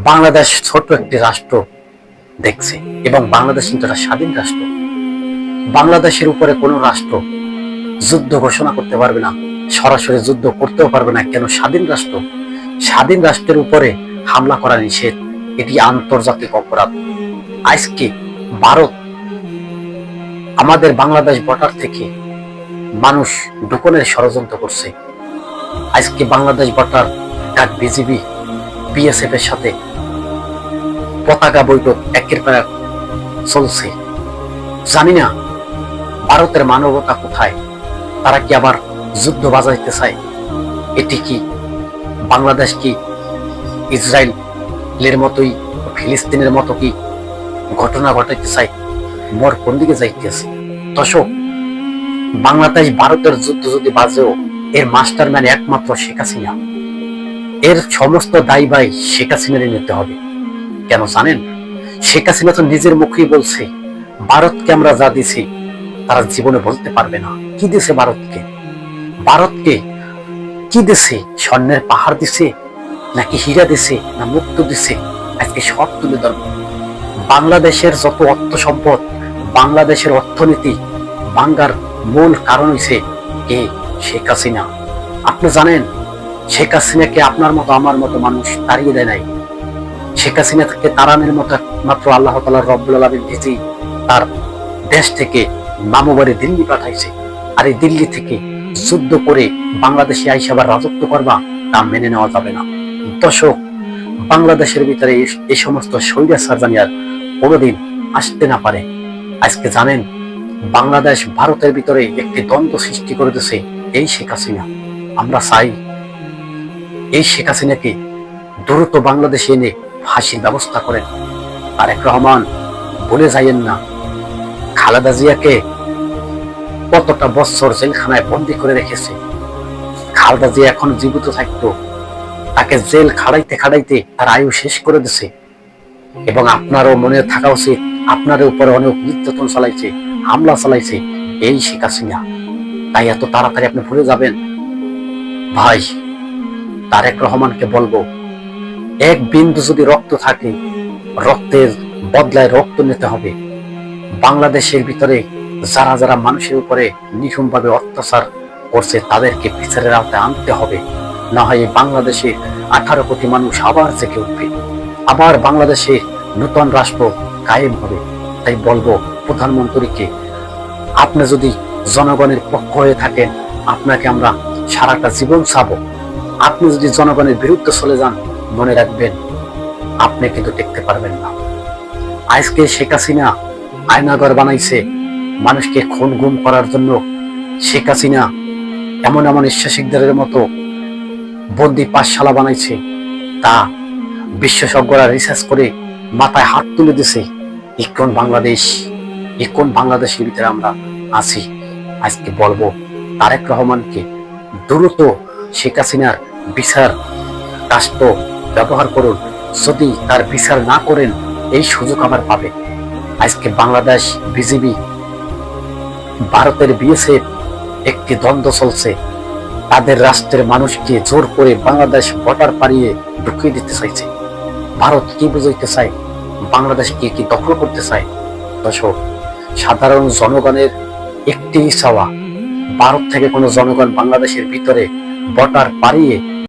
বাংলাদেশ ছোট্ট একটি রাষ্ট্র দেখছে এবং বাংলাদেশ কিন্তু একটা স্বাধীন রাষ্ট্র। বাংলাদেশের উপরে কোনো রাষ্ট্র যুদ্ধ ঘোষণা করতে পারবে না, সরাসরি যুদ্ধ করতেও পারবে না। কেন? স্বাধীন রাষ্ট্র। স্বাধীন রাষ্ট্রের উপরে হামলা করা নিষেধ, এটি আন্তর্জাতিক অপরাধ। আজকে ভারত আমাদের বাংলাদেশ বর্ডার থেকে মানুষ ঢুকনের ষড়যন্ত্র করছে। আজকে বাংলাদেশ বর্ডার ডাক বিজিবি বিএসএফ এর সাথে পতাকা বৈঠক একের পর এক চলছে। জানি না ভারতের মানবতা কোথায়, তারা কি আবার যুদ্ধ বাজাইতে চায়? এটি কি বাংলাদেশ কি ইসরায়েলের মতোই, ফিলিস্তিনের মতো কি ঘটনা ঘটাইতে চায়? মোর কোন দিকে যাইতেছে? দর্শক, বাংলাদেশ ভারতের যুদ্ধ যদি বাজেও এর মাস্টারম্যান একমাত্র শেখ হাসিনা। এর সমস্ত দায়ভার শেখ হাসিনারই নিতে হবে। কেন জানেন? শেখ হাসিনা তো নিজের মুখেই বলছে, ভারতকে আমরা যা দিছি তারা জীবনে বলতে পারবে না। কি দিছে ভারতকে? ভারতকে কি দিছে? স্বর্ণের পাহাড় দিছে, নাকি হীরা দিছে, না মুক্ত দিছে? আজকে সব তুলে ধরব। বাংলাদেশের যত অর্থ সম্পদ, বাংলাদেশের অর্থনীতি ভাঙ্গার মূল কারণ হইছে কে? শেখ হাসিনা। আপনি জানেন শেখ হাসিনাকে আপনার মতো আমার মতো মানুষ তাড়িয়ে দেয় নাই। শেখ হাসিনাকে তাড়ানোর মতো মাত্র আল্লাহ তাআলা রব্বুল আলামিন নিজেই তার দেশ থেকে মামুবাড়ি দিল্লি পাঠাইছে। আর এই দিল্লি থেকে যুদ্ধ করে বাংলাদেশে আইসা আবার রাজত্ব করবা, তা মেনে নেওয়া যাবে না। দর্শক, বাংলাদেশের ভিতরে এই সমস্ত স্বৈরাচার জানি আর কোনোদিন আসতে না পারে। আজকে জানেন বাংলাদেশ ভারতের ভিতরে একটি দ্বন্দ্ব সৃষ্টি করে দিয়েছে এই শেখ হাসিনা। আমরা চাই এই শেখ হাসিনাকে দ্রুত বাংলাদেশে এনে ফাঁসির ব্যবস্থা করেন। তারেক রহমান, ভুলে যাইয়েন না খালেদা জিয়াকে কতটা বছর জেলখানায় বন্দি করে রেখেছে। খালেদা জিয়া এখন জীবিত থাকতো, তাকে জেল খাড়াইতে খাড়াইতে তার আয়ু শেষ করে দিছে। এবং আপনারও মনে থাকা উচিত, আপনার উপরে অনেক নির্যাতন চালাইছে, হামলা চালাইছে এই শেখ হাসিনা। তাই এত তাড়াতাড়ি আপনি ভুলে যাবেন? ভাই, তারেক রহমানকে বলবো, এক বিন্দু যদি রক্ত থাকে, রক্তের বদলায় রক্ত নিতে হবে। বাংলাদেশের ভিতরে যারা যারা মানুষের উপরে নির্মমভাবে অত্যাচার করছে তাদেরকে বিচারের আওতায় আনতে হবে। না হয় বাংলাদেশে 18 কোটি মানুষ আবার জেগে উঠবে, আবার বাংলাদেশে নতুন রাষ্ট্র কায়েম হবে। তাই বলবো প্রধানমন্ত্রীকে, আপনি যদি জনগণের পক্ষ হয়ে থাকেন, আপনাকে আমরা সারাটা জীবন চাবো। আপনি যদি জনগণের বিরুদ্ধে চলে যান, মনে রাখবেন আপনি কিন্তু টিকতে পারবেন না। আজকে শেখ হাসিনা আয়নাঘর বানাইছে মানুষকে খুন গুম করার জন্য। শেখ হাসিনা এমন এমন ইচ্ছাশিকদারের মতো বন্দি পাঠশালা বানাইছে, তা বিশেষজ্ঞরা রিসার্চ করে মাথায় হাত তুলে দিছে। কোন বাংলাদেশ, কোন বাংলাদেশের ভিতরে আমরা আছি? আজকে বলবো তারেক রহমানকে দ্রুত শেখ হাসিনার বিচার রাষ্ট্র ব্যবহার করুন। যদি তার বিচার না করেন, এই সুযোগ আবার পাবে। আজকে বাংলাদেশ বিজিবি, ভারতের বিএসএফ একটি দ্বন্দ্ব চলছে। তাদের রাষ্ট্রের মানুষকে জোর করে বাংলাদেশ বর্ডার পাড়িয়ে ঢুকিয়ে দিতে চাইছে। ভারত কি বুঝাইতে চায়? বাংলাদেশকে কি দখল করতে চায়? দর্শক, সাধারণ জনগণের একটি চাওয়া, ভারত থেকে কোনো জনগণ বাংলাদেশের ভিতরে বর্ডার পাড়িয়ে